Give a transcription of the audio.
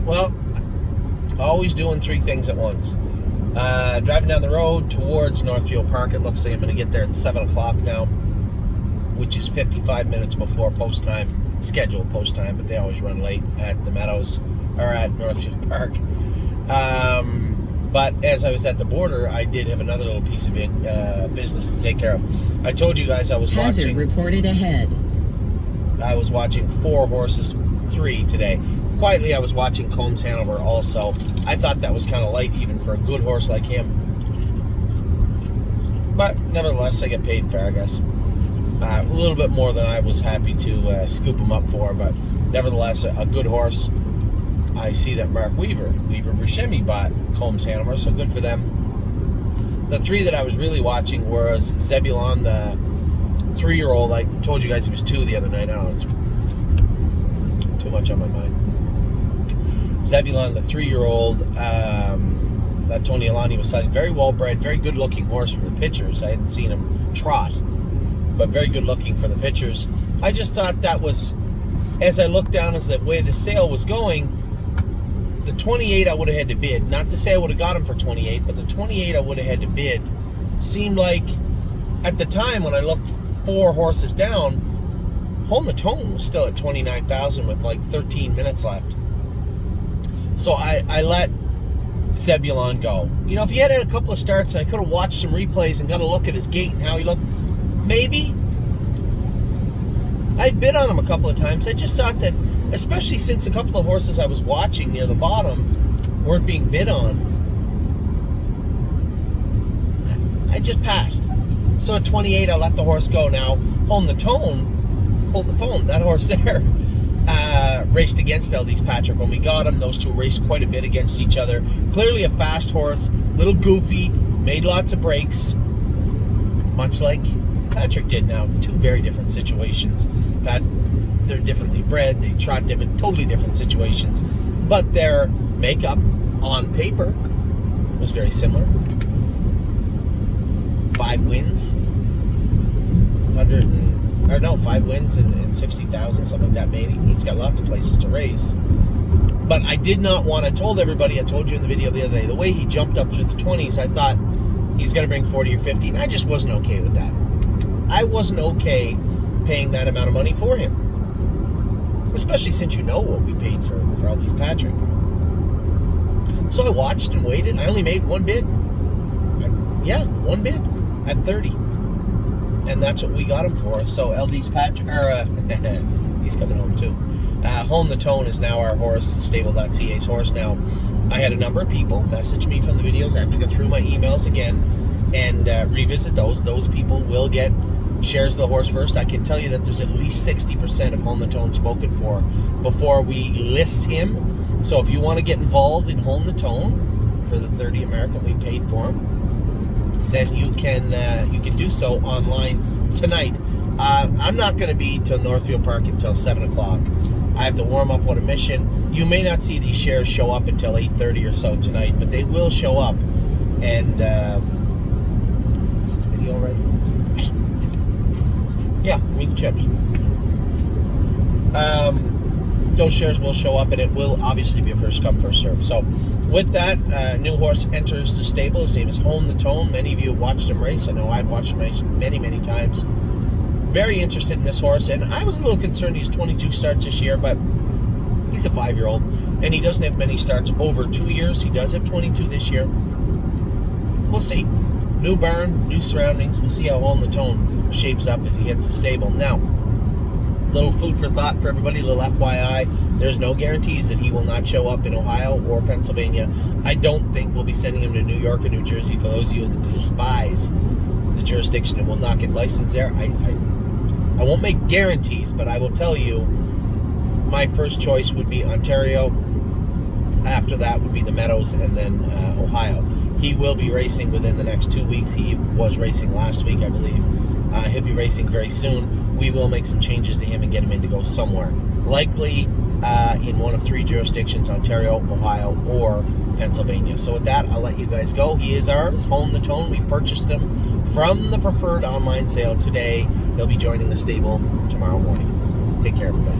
Well, always doing three things at once. Driving down the road towards Northfield Park. It looks like I'm going to get there at 7 o'clock now, which is 55 minutes before post time, scheduled post time, but they always run late at the Meadows, or at Northfield Park. But as I was at the border, I did have another little piece of business to take care of. I told you guys I was Hazard watching... reported ahead. I was watching 4 horses, 3 today. Quietly, I was watching Combs Hanover also. I thought that was kind of light even for a good horse like him. But nevertheless, I get paid fair, I guess. A little bit more than I was happy to scoop him up for, but nevertheless, a good horse. I see that Mark Weaver Buscemi bought Combs Hanover, so good for them. The 3 that I was really watching was Zebulon, the 3-year-old. I told you guys he was 2 the other night. I don't know, it's too much on my mind. Zebulon, the 3-year-old, that Tony Alani was selling. Very well-bred, very good-looking horse from the pictures. I hadn't seen him trot, but very good-looking for the pictures. I just thought that was, as I looked down as the way the sale was going, the 28 I would have had to bid. Not to say I would have got him for 28, but the 28 I would have had to bid seemed like, at the time when I looked 4 horses down, Home the Tone was still at 29,000 with like 13 minutes left. So I let Zebulon go. You know, if he had a couple of starts and I could have watched some replays and got a look at his gait and how he looked, maybe. I bid on him a couple of times. I just thought that, especially since a couple of horses I was watching near the bottom weren't being bid on, I just passed. So at 28, I let the horse go. Now, hold the phone, that horse there raced against LD's Patrick. When we got him, those two raced quite a bit against each other. Clearly a fast horse, little goofy, made lots of breaks, much like Patrick did. Now, 2 very different situations. They're differently bred, they trot different, totally different situations, but their makeup on paper was very similar. 5 wins, 5 wins and 60,000, something like that, maybe. He's got lots of places to race. But I did not want, I told everybody, I told you in the video the other day, the way he jumped up through the 20s, I thought he's going to bring 40 or 50, and I just wasn't okay with that. I wasn't okay paying that amount of money for him. Especially since you know what we paid for LD's Patrick. So I watched and waited. I only made 1 bid. One bid at 30. And that's what we got him for. So LD's Patrick, he's coming home too. Home the Tone is now our horse, thestable.ca's horse. Now, I had a number of people message me from the videos. I have to go through my emails again and revisit those. Those people will get shares of the horse first. I can tell you that there's at least 60% of Home the Tone spoken for before we list him. So if you want to get involved in Home the Tone for the 30 American we paid for him, then you can do so online tonight. I'm not going to be till Northfield Park until 7 o'clock. I have to warm up with a mission. You may not see these shares show up until 8:30 or so tonight, but they will show up. And is this video ready? Yeah, meat and chips. Those shares will show up, and it will obviously be a first come, first serve. So with that, new horse enters the stable. His name is Home the Tone. Many of you have watched him race. I know I've watched him race many, many times. Very interested in this horse, and I was a little concerned. He's 22 starts this year, but he's a 5-year-old, and he doesn't have many starts over 2 years. He does have 22 this year. We'll see. New barn, new surroundings. We'll see how Home the Tone shapes up as he hits the stable. Now, little food for thought for everybody, little FYI. There's no guarantees that he will not show up in Ohio or Pennsylvania. I don't think we'll be sending him to New York or New Jersey. For those of you that despise the jurisdiction and will not get licensed there, I won't make guarantees, but I will tell you my first choice would be Ontario. After that would be the Meadows, and then Ohio. He will be racing within the next 2 weeks. He was racing last week, I believe. He'll be racing very soon. We will make some changes to him and get him in to go somewhere. Likely in one of 3 jurisdictions, Ontario, Ohio, or Pennsylvania. So with that, I'll let you guys go. He is ours, Home the Tone. We purchased him from the preferred online sale today. He'll be joining the stable tomorrow morning. Take care, everybody.